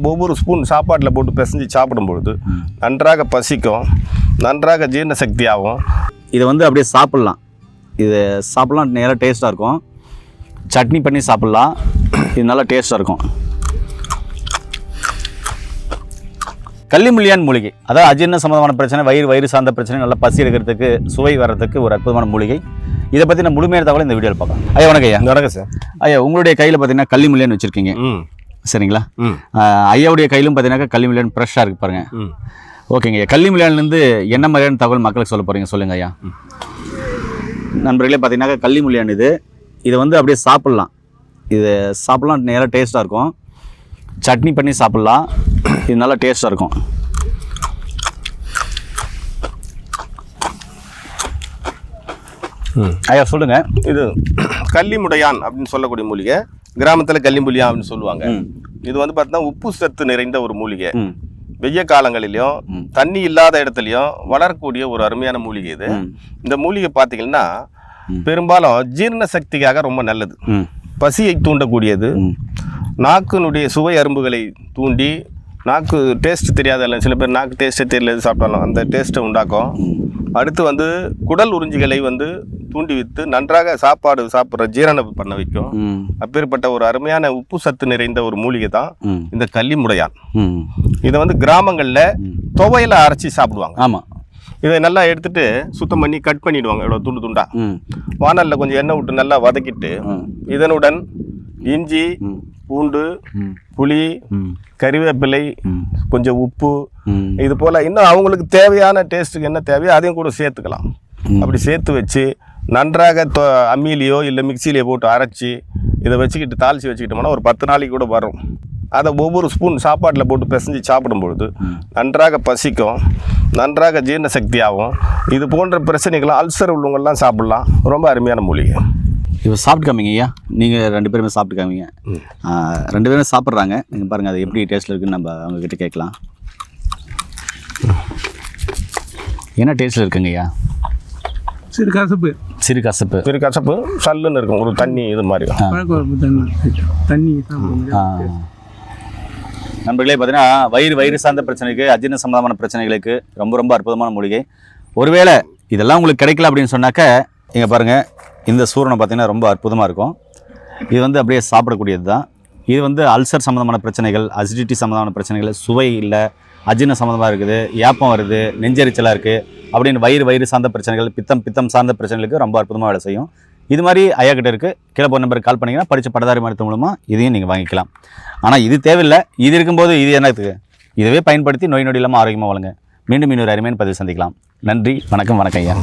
ஒவ்வொரு ஸ்பூன் சாப்பாட்டில் போட்டு பிசைஞ்சு சாப்பிடும்பொழுது நன்றாக பசிக்கும், நன்றாக ஜீரண சக்தியாகும். இதை வந்து அப்படியே சாப்பிட்லாம். இது சாப்பிட்லாம், நேராக டேஸ்ட்டாக இருக்கும். சட்னி பண்ணி சாப்பிட்லாம், இது நல்லா டேஸ்ட்டாக இருக்கும். கள்ளிமுள்ளியான் மூலிகை, அதாவது அஜீரண சம்பந்தமான பிரச்சனை, வயிறு சார்ந்த பிரச்சனை, நல்லா பசி எடுக்கிறதுக்கு, சுவை வர்றதுக்கு ஒரு அற்புதமான மூலிகை. இதை பற்றி நான் முழுமையான தகவலை இந்த வீடியோவில் பார்க்கலாம். ஐயா வணக்கம். ஐயா வணக்கம் சார். ஐயா உங்களுடைய கையில் பார்த்தீங்கன்னா கள்ளிமுள்ளியான் வச்சுருக்கீங்க, சரிங்களா? ஐயாவுடைய கையிலும் பார்த்தீங்கன்னா கள்ளிமுள்ளியான் ஃப்ரெஷ்ஷாக இருக்குது பாருங்கள். ஓகேங்க ஐயா, கள்ளிமுள்ளியான்லேருந்து என்ன மாதிரியான தகவல் மக்களுக்கு சொல்ல போகிறீங்க, சொல்லுங்கள் ஐயா. நண்பர்களே பார்த்தீங்கன்னா கள்ளிமுள்ளியான் இதை வந்து அப்படியே சாப்பிட்லாம். இது சாப்பிட்லாம், நேராக டேஸ்ட்டாக இருக்கும். சட்னி பண்ணி சாப்பிட்லாம், இது நல்லா டேஸ்ட்டாக இருக்கும். ஐயா சொல்லுங்க. இது கள்ளிமுடையான் அப்படின்னு சொல்லக்கூடிய மூலிகை, கிராமத்தில் கள்ளிமுள்ளியான் அப்படின்னு சொல்லுவாங்க. இது வந்து பார்த்தீங்கன்னா உப்பு சத்து நிறைந்த ஒரு மூலிகை. வெய்ய காலங்களிலும் தண்ணி இல்லாத இடத்துலையும் வளரக்கூடிய ஒரு அருமையான மூலிகை இது. இந்த மூலிகை பார்த்தீங்கன்னா பெரும்பாலும் ஜீரண சக்திக்காக ரொம்ப நல்லது, பசியை தூண்டக்கூடியது, நாக்கினுடைய சுவை அரும்புகளை தூண்டி, நாக்கு டேஸ்ட் தெரியாத சில பேர் நாக்கு டேஸ்ட்டே தெரியல சாப்பிட்டாலும் அந்த டேஸ்ட்டை உண்டாக்கும். அடுத்து வந்து குடல் உறிஞ்சிகளை வந்து தூண்டி விட்டு நன்றாக சாப்பாடு சாப்பிட்ற ஜீரணம் பண்ண வைக்கும். அப்பேற்பட்ட ஒரு அருமையான உப்பு சத்து நிறைந்த ஒரு மூலிகை தான் இந்த கள்ளிமுடையான். இதை வந்து கிராமங்களில் துவையில அரைச்சி சாப்பிடுவாங்க. ஆமாம், இதை நல்லா எடுத்துட்டு சுத்தம் பண்ணி கட் பண்ணிடுவாங்க, இவ்வளோ துண்டு துண்டா. வானலில் கொஞ்சம் எண்ணெய் விட்டு நல்லா வதக்கிட்டு இதனுடன் இஞ்சி, பூண்டு, புளி, கறிவேப்பிலை, கொஞ்சம் உப்பு, இது போல் இன்னும் அவங்களுக்கு தேவையான டேஸ்ட்டுக்கு என்ன தேவையோ அதையும் கூட சேர்த்துக்கலாம். அப்படி சேர்த்து வச்சு நன்றாக அம்மியிலையோ இல்லை மிக்சியிலையோ போட்டு அரைச்சி இதை வச்சுக்கிட்டு தாளித்து வச்சுக்கிட்டோம்னா ஒரு 10 நாளைக்கு கூட வரும். அதை ஒவ்வொரு ஸ்பூன் சாப்பாட்டில் போட்டு பிசைஞ்சு சாப்பிடும்பொழுது நன்றாக பசிக்கும், நன்றாக ஜீரண சக்தியாகும். இது போன்ற பிரச்சனைகள் அல்சர் உள்ளவங்கள்லாம் சாப்பிட்லாம். ரொம்ப அருமையான மூலிகை. இப்போ சாப்பிட்டு காமிங்க ஐயா, நீங்கள் 2 பேருமே சாப்பிட்டு காமிங்க. 2 பேருமே சாப்பிட்றாங்க, நீங்கள் பாருங்கள் அது எப்படி டேஸ்ட்டில் இருக்குன்னு நம்ம அவங்கக்கிட்ட கேட்கலாம். என்ன டேஸ்ட்டில் இருக்குங்க ஐயா? சிறு கசப்பு, சிறு கசப்பு, சிறு கசப்பு, சல்லுன்னு இருக்கும், ஒரு தண்ணி இது மாதிரி. தண்ணி நண்பர்களே பார்த்தீங்கன்னா வயிறு சார்ந்த பிரச்சனைக்கு, அஜீரண சம்பந்தமான பிரச்சனைகளுக்கு ரொம்ப ரொம்ப அற்புதமான மூலிகை. ஒருவேளை இதெல்லாம் உங்களுக்கு கிடைக்கல அப்படின்னு சொன்னாக்க இங்கே பாருங்கள், இந்த சூரணம் பார்த்திங்கன்னா ரொம்ப அற்புதமாக இருக்கும். இது வந்து அப்படியே சாப்பிடக்கூடியது தான். இது வந்து அல்சர் சம்மந்தமான பிரச்சனைகள், அசிடிட்டி சம்மந்தமான பிரச்சனைகள், சுவை இல்லை, அஜீரண சம்மந்தமாக இருக்குது, ஏப்பம் வருது, நெஞ்சரிச்சலாக இருக்குது அப்படின்னு வயிறு சார்ந்த பிரச்சனைகள், பித்தம் சார்ந்த பிரச்சனைகளுக்கு ரொம்ப அற்புதமாக வேலை செய்யும். இது மாதிரி ஐயா கிட்ட இருக்குது. கீழே போன நம்பருக்கு கால் பண்ணிங்கன்னா படித்த பட்டதாரி மருத்துவ மூலமாக இதையும் நீங்கள் வாங்கிக்கலாம். ஆனால் இது தேவையில்லை. இது இருக்கும்போது இது என்னத்துக்கு, இதுவே பயன்படுத்தி நோய் நொடி இல்லாமல் ஆரோக்கியமாக வளங்க. மீண்டும் இன்னொரு அருமையான பதிவு சந்திக்கலாம். நன்றி, வணக்கம் ஐயா.